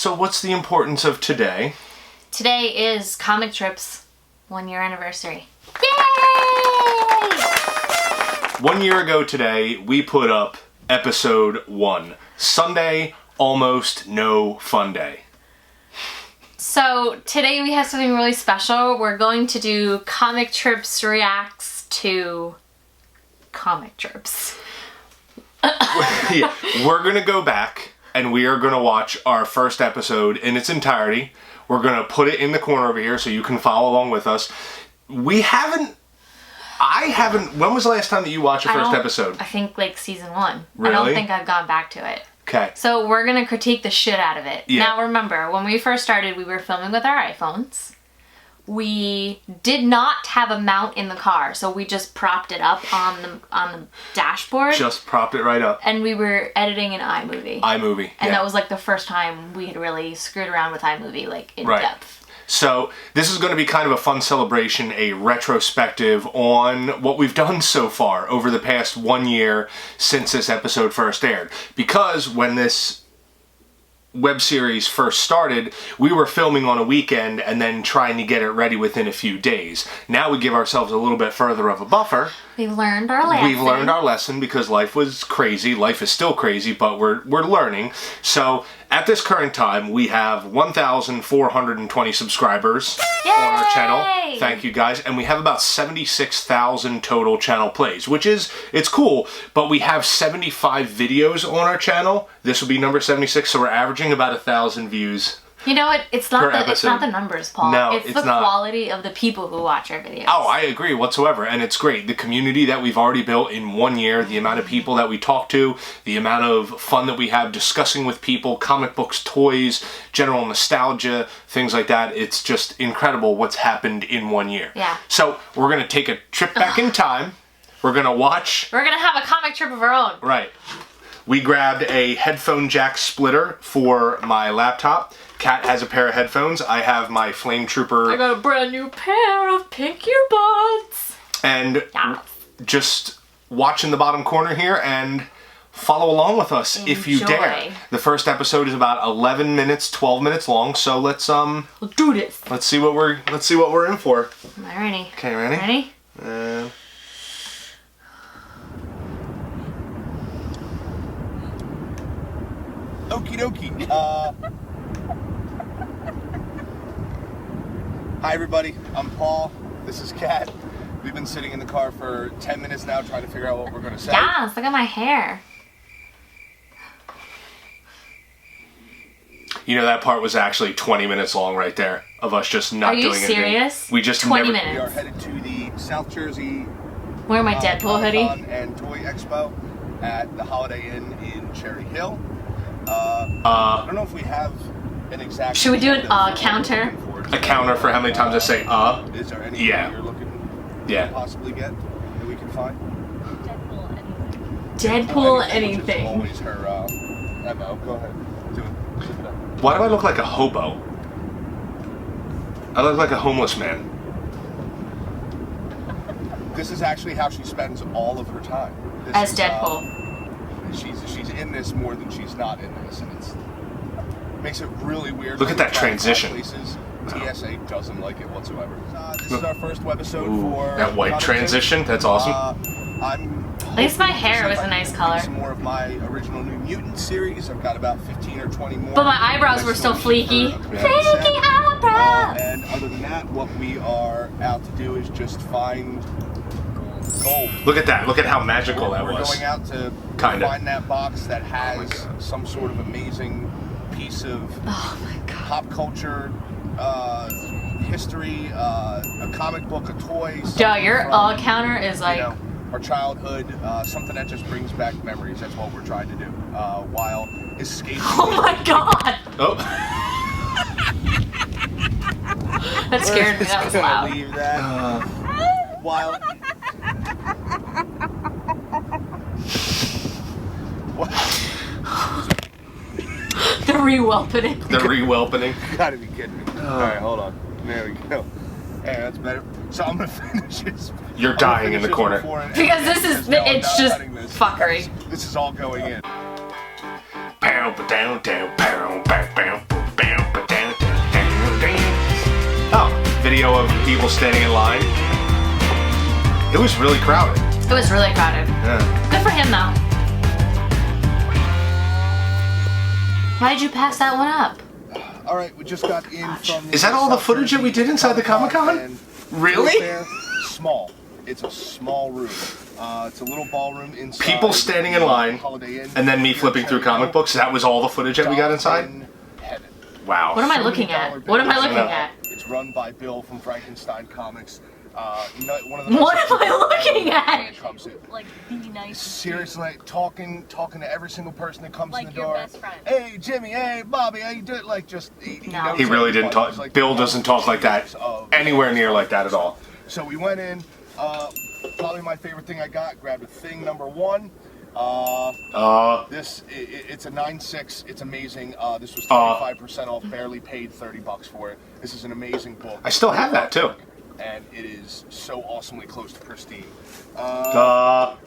So what's the importance of today? Today is Comic Trip's 1-year anniversary. Yay! 1 year ago today, we put up episode 1. Sunday, almost no fun day. So today we have something really special. We're going to do Comic Trips reacts to Comic Trips. Yeah, we're gonna go back and we are gonna watch our first episode in its entirety. We're gonna put it in the corner over here so you can follow along with us. I haven't. When was the last time that you watched your first episode? I think like season 1. Really? I don't think I've gone back to it. Okay. So we're gonna critique the shit out of it. Yeah. Now remember, when we first started, we were filming with our iPhones. We did not have a mount in the car, so we just propped it up on the dashboard. Just propped it right up. And we were editing in iMovie. iMovie. And yeah. that was like the first time we had really screwed around with iMovie, like in Right. depth. So this is going to be kind of a fun celebration, a retrospective on what we've done so far over the past 1 year since this episode first aired. Because when this web series first started, we were filming on a weekend and then trying to get it ready within a few days. Now we give ourselves a little bit further of a buffer. We've learned our lesson. We've learned our lesson because life was crazy. Life is still crazy, but we're learning. So at this current time, we have 1,420 subscribers on our channel. Thank you guys. And we have about 76,000 total channel plays, which is, it's cool, but we have 75 videos on our channel. This will be number 76, so we're averaging about 1,000 views. You know what? It's not the numbers, Paul. No, it's the not. quality of the people who watch our videos. Oh, I agree whatsoever, and it's great. The community that we've already built in 1 year, the amount of people that we talk to, the amount of fun that we have discussing with people, comic books, toys, general nostalgia, things like that. It's just incredible what's happened in 1 year. Yeah. So we're going to take a trip back in time. We're going to watch... We're going to have a comic trip of our own. Right. We grabbed a headphone jack splitter for my laptop. Kat has a pair of headphones. I have my Flame Trooper. I got a brand new pair of pink earbuds. And just watch in the bottom corner here and follow along with us if you dare. The first episode is about 11 minutes, 12 minutes long. So let's Let's do this. Let's see what we're in for. Am I ready? Okay, ready? Ready? Okie dokie. Hi everybody, I'm Paul. This is Kat. We've been sitting in the car for 10 minutes now trying to figure out what we're going to say. Yes, look at my hair. You know, that part was actually 20 minutes long right there of us just not doing anything. Are you serious? We just 20 never... minutes. We are headed to the South Jersey Wear my Deadpool hoodie. and Toy Expo at the Holiday Inn in Cherry Hill. I don't know if we have an exact... Should we do an counter? A counter for how many times I say Is there anything you're looking to possibly get that we can find? Deadpool anything. Always her MO. Go ahead. Do it. Keep it up. Why do I look like a hobo? I look like a homeless man. This is actually how she spends all of her time. As Deadpool. She's in this more than she's not in this, and it makes it really weird. Look at that transition. Places. TSA doesn't like it whatsoever. This is our first webisode for that white transition. That's awesome. At least my hair was a nice color. Some more of my original New Mutant series. I've got about 15 or 20 more. But my eyebrows were still fleeky. Fleeky eyebrows. And other than that, what we are out to do is just find gold. Look at that. Look at how magical that was. We're going out to find that box that has some sort of amazing piece of pop culture, history, a comic book, a toy. Duh, your counter is like... You know, our childhood, something that just brings back memories. That's what we're trying to do, while escaping. Oh my god! Oh. That scared me, that was loud. Leave that. While... The re-whelpening. The re-whelpening. You gotta be kidding me. Alright, hold on. There we go. Hey, that's better. So I'm gonna finish this. You're dying in the corner. Because this is, it's just fuckery. This is all going in. video of people standing in line. It was really crowded. It was really crowded. Yeah. Good for him, though. Why did you pass that one up? All right, we just got in from. Is that all the footage that we did inside the Comic-Con? Really? Small. It's a small room. It's a little ballroom inside. People standing in line, and then me flipping through comic books. That was all the footage that we got inside? Wow. What am I looking at? What am I looking at? It's run by Bill from Frankenstein Comics. One of the What am I looking at? Like, be nice. Seriously, talking to every single person that comes in the door. Like your best friend. Hey, Jimmy. Hey, Bobby. How you doing? Like, just No. He really didn't talk. Like, Bill doesn't talk like that anywhere near like that at all. So we went in. Probably my favorite thing I got. Grabbed a thing number one. It's a 9.6. It's amazing. This was 25% off. Barely paid $30 for it. This is an amazing book. I still have that too. And it is so awesomely close to pristine. We got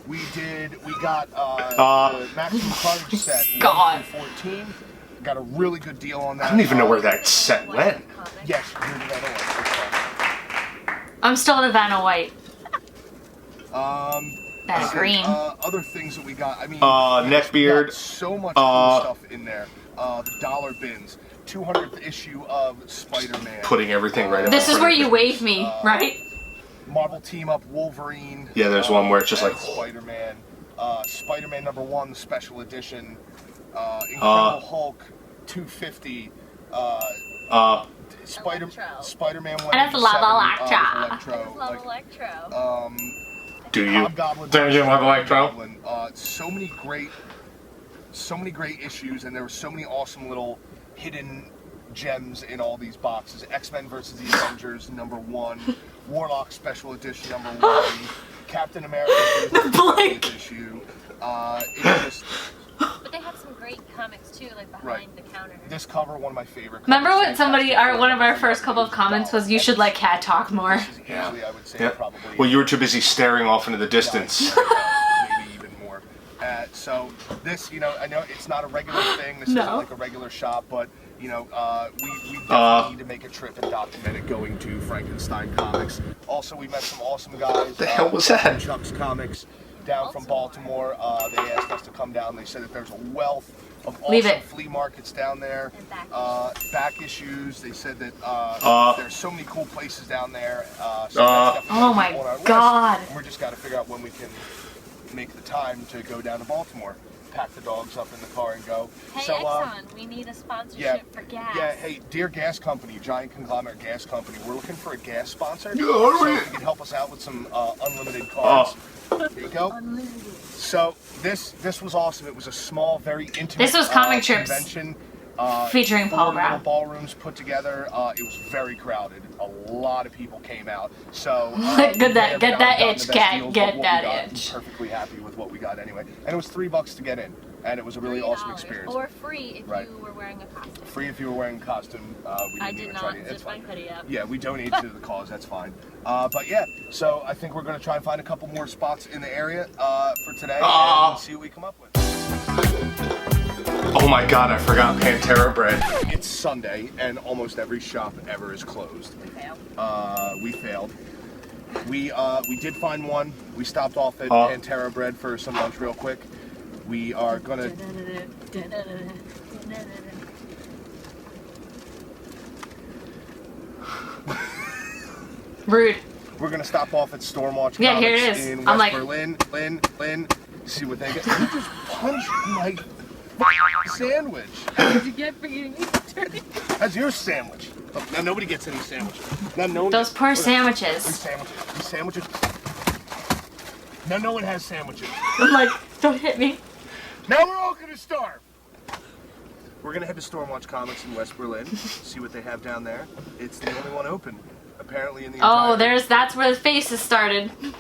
the Maximum Carnage set. God. 14. Got a really good deal on that. I don't even know where that set went. Yes, you're the Vanna White. I'm still the Vanna White. Vanna So, Green. other things that we got. I mean, Neckbeard. got so much cool stuff in there. The dollar bins. 200th issue of Spider-Man. Putting everything right up. This is where you wave me, right? Marvel Team Up Wolverine. Yeah, there's one where it's just like Spider-Man. Spider-Man #1, the special edition. Incredible Hulk 250. Spider-Man 1. I just love Electra. I just love Electro. Do you? Hobgoblin. Do you love Electro? Hobgoblin. So many great issues, and there were so many awesome little hidden gems in all these boxes. X-Men vs. the Avengers #1, Warlock Special Edition #1, Captain America Blink. issue. It's just But they have some great comics too, like behind the counter. this cover, one of my favorite. Remember covers. when one of our first couple of comments was you should let Cat talk more. This is easily, I would say, Yeah. probably. Well, you were too busy staring off into the distance. Maybe even more. So this, I know it's not a regular thing. This isn't like a regular shop, but we definitely need to make a trip and document it going to Frankenstein Comics. Also, we met some awesome guys. The hell was that? Chuck's Comics down from Baltimore. They asked us to come down. They said that there's a wealth of awesome flea markets down there. And Back issues. They said that there's so many cool places down there. So that's definitely Oh my on our list. God. And we're just got to figure out when we can make the time to go down to Baltimore, pack the dogs up in the car and go. Hey, So, Exxon, we need a sponsorship for gas. yeah, hey, dear gas company, giant conglomerate gas company, we're looking for a gas sponsor. Yeah, So if you can help us out with some unlimited cars. There you go. Unlimited. So this was awesome. It was a small, very intimate This was Comic Trips convention. featuring Paul 4 Brown. little ballrooms put together. It was very crowded. A lot of people came out. So Get that itch, Cat. cat. Get that itch. Perfectly happy with what we got anyway, and it was $3 to get in, and it was a really awesome $3. experience. Or free if you were wearing a costume. Free if you were wearing a costume. We I didn't did even not try to. It's zip my fine. hoodie up. Yeah, we donated to the cause. That's fine. But yeah, so I think we're going to try and find a couple more spots in the area for today and see what we come up with. Oh my God, I forgot Pantera bread. It's Sunday, and almost every shop ever is closed. We failed. We did find one. We stopped off at Pantera Bread for some lunch real quick. We are gonna. Rude. We're gonna stop off at Stormwatch Yeah, here Comics it is. in I'm West like- Berlin. See what they get. You just punched my sandwich. What did you get for eating That's your sandwich. Look, now nobody gets any sandwich. Now no one. Those poor These sandwiches. sandwiches. These sandwiches. Now no one has sandwiches. I'm like, don't hit me. Now we're all gonna starve. We're gonna head to Stormwatch Comics in West Berlin. See what they have down there. It's the only one open, apparently in the entire, That's where the faces started. in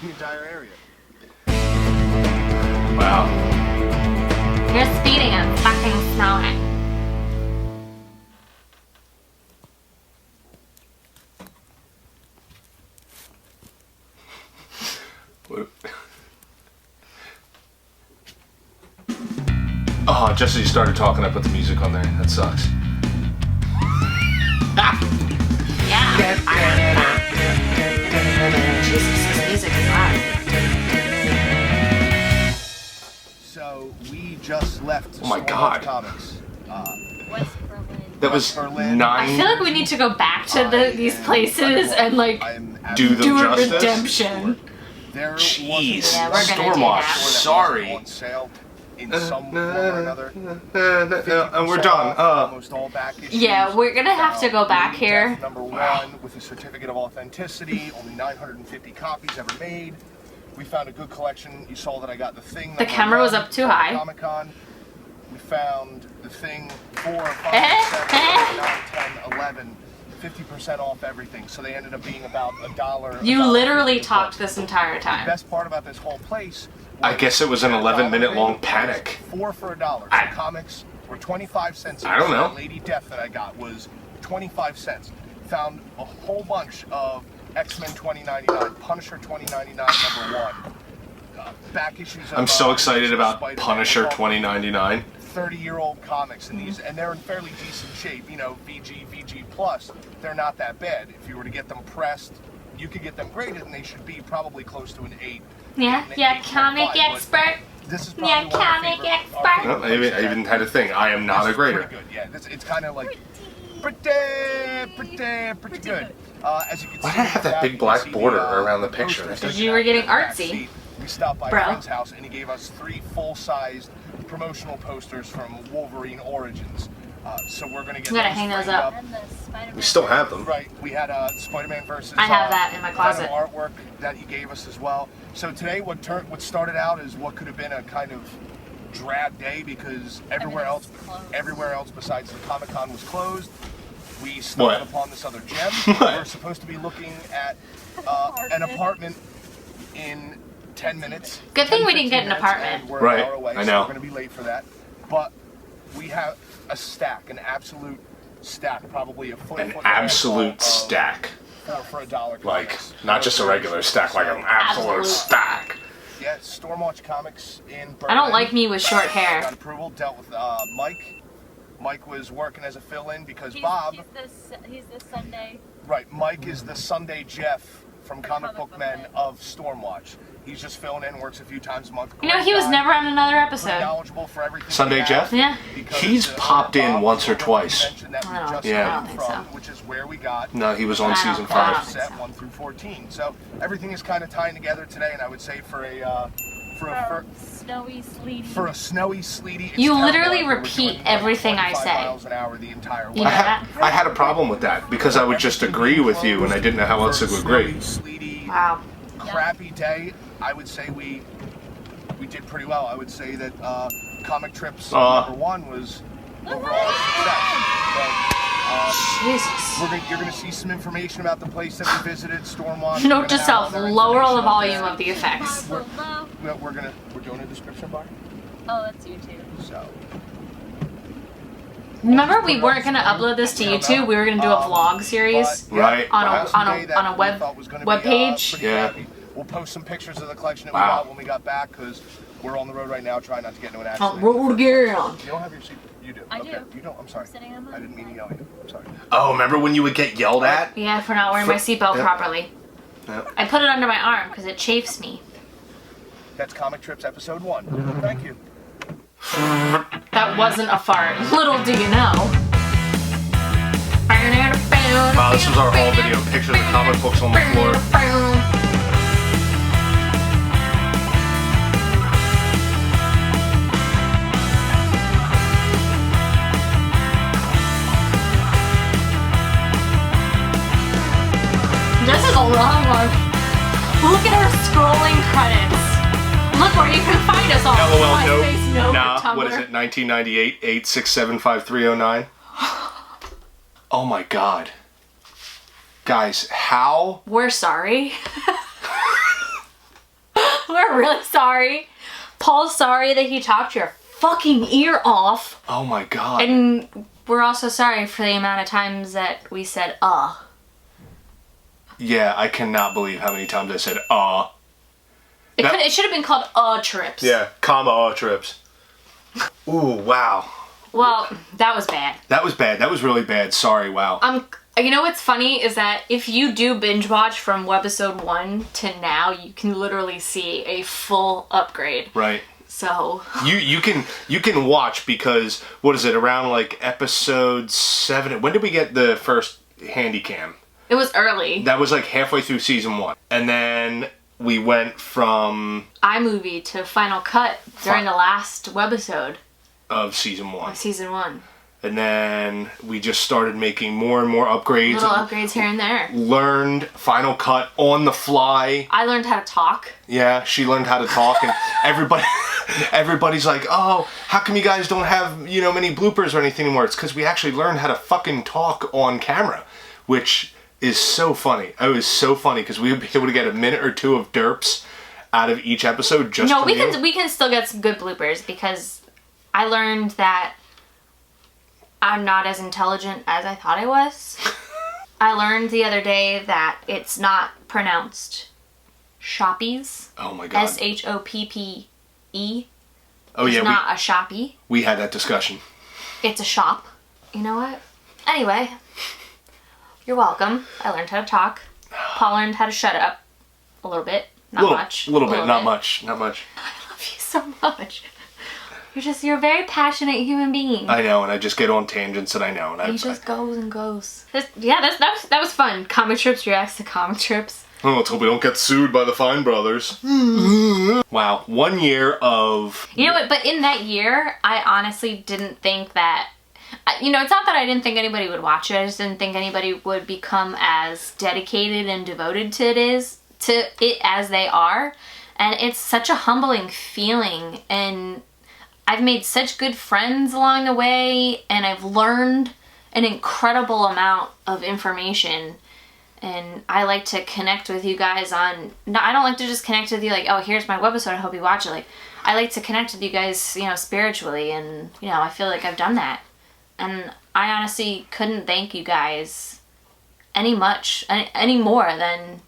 the entire area. Wow. You're speeding and fucking snowing. Oh, just as you started talking, I put the music on there. That sucks. Yeah. Jesus, this music is loud. So we just left Oh my Stormwatch God. Comics. West Berlin. That was Berlin. 9. I feel like we need to go back to these places and like Do them do a justice. redemption. There Jeez. Yeah, we're gonna do Stormwatch, that. sorry. On sale in some form or another. And we're done. Almost all back issues. Yeah, we're gonna have to go back Death here. Number 1 with a certificate of authenticity. Only 950 copies ever made. We found a good collection. You saw that I got the Thing. The camera was up too high. Comic-Con. We found the Thing 4, 5, 7, 8, 9, 10, 11. 50% off everything. So they ended up being about $1. You literally talked this entire The time. best part about this whole place. I guess it was an 11-minute long panic. 4 for $1. The comics were 25 cents. I don't know. That Lady Death that I got was 25 cents. Found a whole bunch of X-Men 2099, Punisher 2099 #1. Back issues of, I'm so excited about Spider-Man. Punisher 2099. 30-year-old comics, and these, and they're in fairly decent shape. You know, VG plus. They're not that bad. If you were to get them pressed, you could get them graded, and they should be probably close to an 8. Yeah, yeah, comic 8.5, but expert. This is Yeah, probably one of our comic favorite- our expert. favorite Well, places I even had a thing. I am not a It's grader. Pretty good, yeah. It's kind of like pretty good. As you can see, Why did I have that big black border around the picture? posters You were getting back artsy. seat. We stopped by Bro. a friend's house and he gave us 3 full-sized promotional posters from Wolverine Origins. So we're gonna get. We gotta those hang those framed up. And the Spider-Man. We still have them. Right, we had Spider-Man versus. I have that in my closet. Venom artwork that he gave us as well. So today, what started out as what could have been a kind of drab day because everywhere else besides the Comic-Con was closed. We stumbled What? upon this other gem. What? We're supposed to be looking at an apartment in 10 minutes. Good thing 10, we didn't get an 15 minutes, apartment. and we're Right, an hour away, I so know. we're going to be late for that. But we have a stack, an absolute stack, probably a foot. An foot and a half absolute of stack. for $1 Like, comics. not just a regular stack, like an absolute Absolute. stack. Yeah, Stormwatch Comics in Berlin. I don't like me with short hair. Got approval, dealt with Mike. Mike was working as a fill-in because He's this Sunday. Right, Mike is the Sunday Jeff from Comic Book Men Men. of Stormwatch. He's just filling in, works a few times a month. You know, he was Great never guy, on another pretty episode. knowledgeable for everything. Sunday we have, Jeff? Yeah. because, He's popped in Bob once or was the twice. convention that we I don't just know. came I don't think from, so. which is where we got No, he was on I don't season think so. 5. set 1 through 14. So everything is kind of tying together today, and I would say for Snowy, sleety. a snowy, sleety. it's You terrible literally out there. We're repeat doing, like, everything I 25 say. miles an hour the entire way. You know that? I had a problem with that because I would just agree with you and I didn't know how else to agree. Sleety, Wow. crappy day. I would say we did pretty well. I would say that Comic Trips number 1 was overall a success. Jesus. You're going to see some information about the place that we visited, Stormwatch. Note to self, lower the volume of the effects. So low. We're doing a description bar. Oh, that's YouTube. So Remember, we weren't gonna upload this to YouTube. We were gonna do a vlog series. but, yeah, Right. On a- that's on a- day that on a we web- thought was gonna web be, page. pretty Yeah. crappy. We'll post some pictures of the collection that Wow. we got when we got back because we're on the road right now trying not to get into an accident. Road again. You don't have your seat. You do. I okay. do. You don't. I'm sorry. I'm sitting on mine. I didn't mean to yell at you. I'm sorry. Oh, remember when you would get yelled at? Yeah, for not wearing my seatbelt Yeah. properly. Yeah. I put it under my arm because it chafes me. That's Comic Trips episode 1. Thank you. That wasn't a fart. Little do you know. Wow, this was our whole video. Pictures of comic books on the floor. This is a long one. Look at our scrolling credits. Look where you can find us all. LOL, MySpace, nope. no, Nah, Tumblr. what is it? 1998 8675309. Oh my god. Guys, how? We're sorry. We're really sorry. Paul's sorry that he talked your fucking ear off. Oh my god. And we're also sorry for the amount of times that we said, Yeah, I cannot believe how many times I said, It should have been called, trips. Yeah, comma, trips. Ooh, wow. Well, that was bad. That was bad. That was really bad. Sorry, wow. You know what's funny is that if you do binge watch from webisode 1 to now, you can literally see a full upgrade. Right. So you can watch, because what is it, around like episode 7? When did we get the first handy cam? it was early. That was like halfway through season 1, and then we went from iMovie to Final Cut during the last webisode of season 1. of season 1. And then we just started making more and more upgrades. Little upgrades here and there. Learned Final Cut on the fly. I learned how to talk. Yeah, she learned how to talk, and everybody's like, oh, how come you guys don't have, many bloopers or anything anymore? It's because we actually learned how to fucking talk on camera, which is so funny. It was so funny because we would be able to get a minute or two of derps out of each episode just No, from we you. can still get some good bloopers because I learned that I'm not as intelligent as I thought I was. I learned the other day that it's not pronounced shoppies. Oh my god. SHOPPE. Oh It's yeah, not a shoppy. we had that discussion. It's a shop. You know what? Anyway, you're welcome. I learned how to talk. Paul learned how to shut up a little bit. Not much. A little bit, not much. I love you so much. You're a very passionate human being. I know, and I just get on tangents, and I know. And He just goes and goes. That was fun. Comic Trips reacts to comic trips. Oh, let's hope we don't get sued by the Fine Brothers. Wow, 1 year of... You know what? But in that year, I honestly didn't think that... it's not that I didn't think anybody would watch it. I just didn't think anybody would become as dedicated and devoted to it as they are. And it's such a humbling feeling. And I've made such good friends along the way. And I've learned an incredible amount of information. And I like to connect with you guys I don't like to just connect with you like, oh, here's my webisode, I hope you watch it. Like, I like to connect with you guys, spiritually. And, I feel like I've done that. And I honestly couldn't thank you guys any more than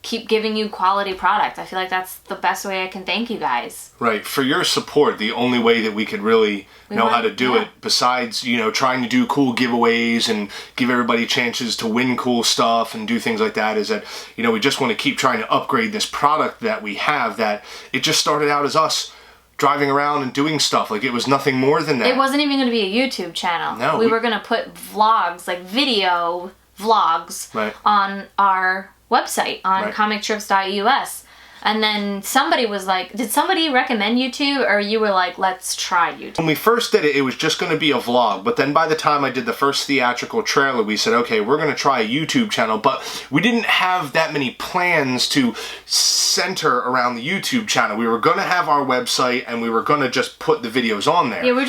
keep giving you quality product. I feel like that's the best way I can thank you guys. Right. For your support, the only way that we could really know how to do it, besides, trying to do cool giveaways and give everybody chances to win cool stuff and do things like that, is that, we just want to keep trying to upgrade this product that we have, that it just started out as us driving around and doing stuff. Like, it was nothing more than that. It wasn't even going to be a YouTube channel. No. We were going to put vlogs, like video vlogs, right, on our website, on right, comictrips.us. And then somebody was like, did somebody recommend YouTube, or you were like, let's try YouTube? When we first did it, it was just going to be a vlog, but then by the time I did the first theatrical trailer, we said, okay, we're going to try a YouTube channel, but we didn't have that many plans to center around the YouTube channel. We were going to have our website, and we were going to just put the videos on there. Yeah, we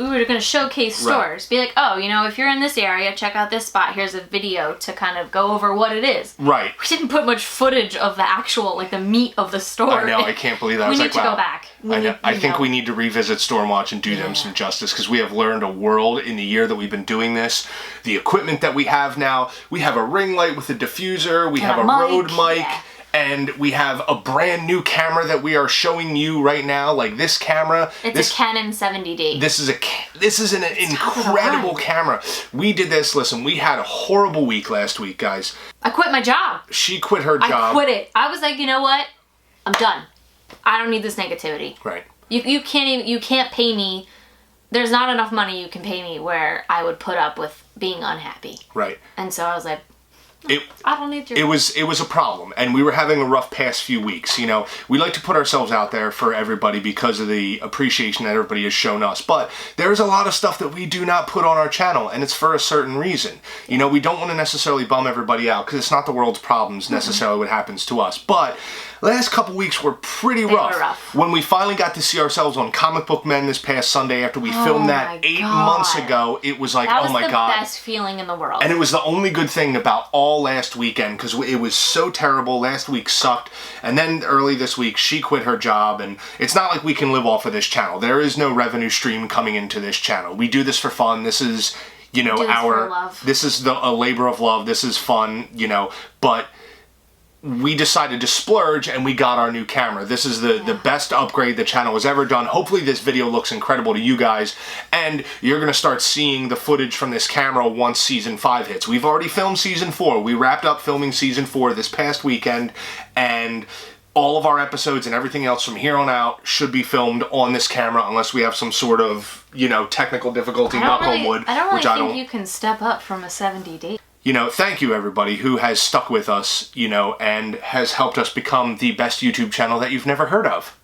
were gonna showcase stores. Right. Be like, oh, if you're in this area, check out this spot. Here's a video to kind of go over what it is. Right. We didn't put much footage of the actual, like, the meat of the store. I know, I can't believe that. We need to go back. I think we need to revisit Stormwatch and do them some justice, because we have learned a world in the year that we've been doing this. The equipment that we have now, we have a ring light with a diffuser, we have a Rode mic, and we have a brand new camera that we are showing you right now. Like, this camera, it's a Canon 70D. This is an incredible camera. We did this. Listen, we had a horrible week last week, guys. I quit my job. She quit her job. I quit it. I was like, you know what? I'm done. I don't need this negativity. Right. You can't pay me. There's not enough money you can pay me where I would put up with being unhappy. Right. And so I was like, I don't need to. It was a problem, and we were having a rough past few weeks. We like to put ourselves out there for everybody because of the appreciation that everybody has shown us. But there's a lot of stuff that we do not put on our channel, and it's for a certain reason. We don't want to necessarily bum everybody out, because it's not the world's problems necessarily what happens to us. But last couple weeks were pretty rough. When we finally got to see ourselves on Comic Book Men this past Sunday after we filmed that 8 months ago, it was like, oh my god. That was the best feeling in the world. And it was the only good thing about all last weekend, because it was so terrible. Last week sucked. And then early this week, she quit her job, and it's not like we can live off of this channel. There is no revenue stream coming into this channel. We do this for fun. This is, for love. This is a labor of love. This is fun, but we decided to splurge and we got our new camera. This is the best upgrade the channel has ever done. Hopefully this video looks incredible to you guys, and you're going to start seeing the footage from this camera once season 5 hits. We've already filmed season 4. We wrapped up filming season 4 this past weekend, and all of our episodes and everything else from here on out should be filmed on this camera unless we have some sort of, you know, technical difficulty, knock on wood. I don't really think you can step up from a 70D. You know, thank you everybody who has stuck with us, you know, and has helped us become the best YouTube channel that you've never heard of.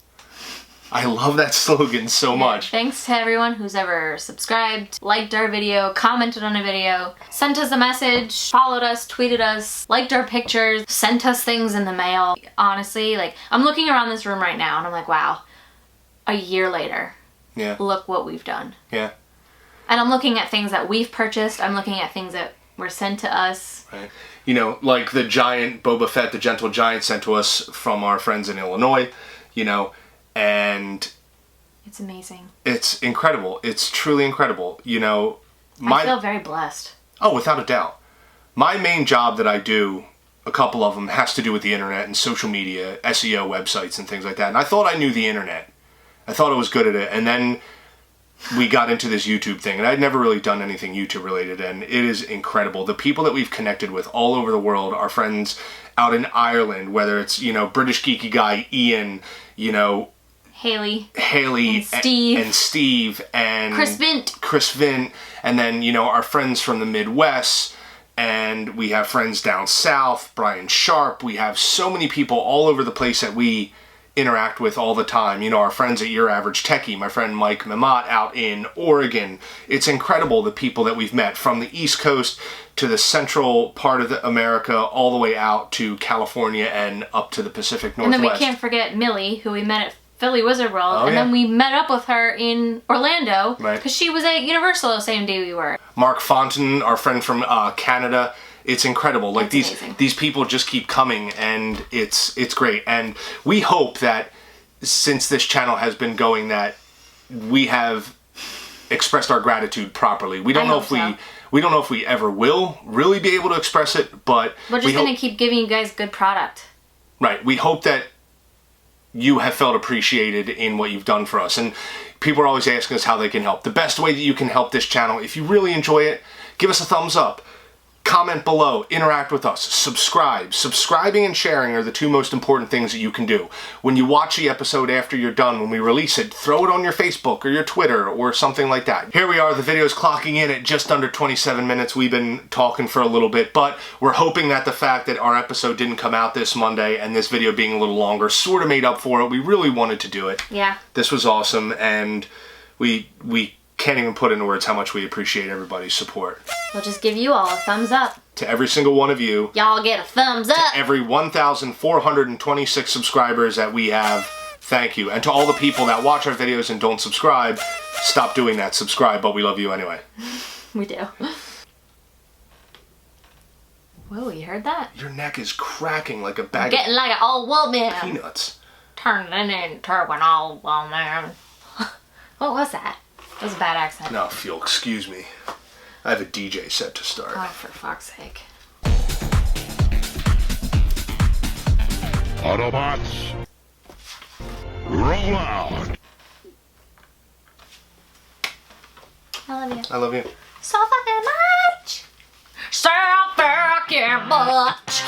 I love that slogan so much. Thanks to everyone who's ever subscribed, liked our video, commented on a video, sent us a message, followed us, tweeted us, liked our pictures, sent us things in the mail. Honestly, like, I'm looking around this room right now and I'm like, wow, a year later, look what we've done. Yeah. And I'm looking at things that we've purchased, I'm looking at things that were sent to us. Right. You know, like the giant Boba Fett, the Gentle Giant, sent to us from our friends in Illinois, you know, and it's amazing. It's incredible. It's truly incredible. You know, I feel very blessed. Oh, without a doubt. My main job that I do, a couple of them, has to do with the internet and social media, SEO websites and things like that. And I thought I knew the internet. I thought I was good at it. And then we got into this YouTube thing, and I'd never really done anything YouTube related, and it is incredible. The people that we've connected with all over the world, our friends out in Ireland, whether it's, you know, British geeky guy Ian, you know, Haley and Steve and Chris Vint, and then, you know, our friends from the Midwest, and we have friends down south, Brian Sharp. We have so many people all over the place that we interact with all the time. You know, our friends at Your Average Techie, my friend Mike Mamat out in Oregon. It's incredible the people that we've met from the East Coast to the central part of America, all the way out to California and up to the Pacific Northwest. And then we can't forget Millie, who we met at Philly Wizard World, and then we met up with her in Orlando because she was at Universal the same day we were. Mark Fonten, our friend from Canada. It's incredible. Like, these people just keep coming, and it's great. And we hope that since this channel has been going, that we have expressed our gratitude properly. We don't know if we ever will really be able to express it, but we're just going to keep giving you guys good product. Right. We hope that you have felt appreciated in what you've done for us. And people are always asking us how they can help. The best way that you can help this channel, if you really enjoy it, give us a thumbs up. Comment below, interact with us, subscribe. Subscribing and sharing are the two most important things that you can do. When you watch the episode after you're done, when we release it, throw it on your Facebook or your Twitter or something like that. Here we are, the video's clocking in at just under 27 minutes. We've been talking for a little bit, but we're hoping that the fact that our episode didn't come out this Monday and this video being a little longer sort of made up for it. We really wanted to do it. Yeah. This was awesome, and we can't even put into words how much we appreciate everybody's support. We'll just give you all a thumbs up. To every single one of you. Y'all get a thumbs up. To every 1,426 subscribers that we have, thank you. And to all the people that watch our videos and don't subscribe, stop doing that. Subscribe, but we love you anyway. We do. Whoa, you heard that? Your neck is cracking like a bag getting like an old woman. Peanuts. Turning into an old woman. What was that? That was a bad accent. No, Fuel, excuse me. I have a DJ set to start. Oh, for fuck's sake. Autobots, roll out. I love you. I love you. So fucking much. So fucking much.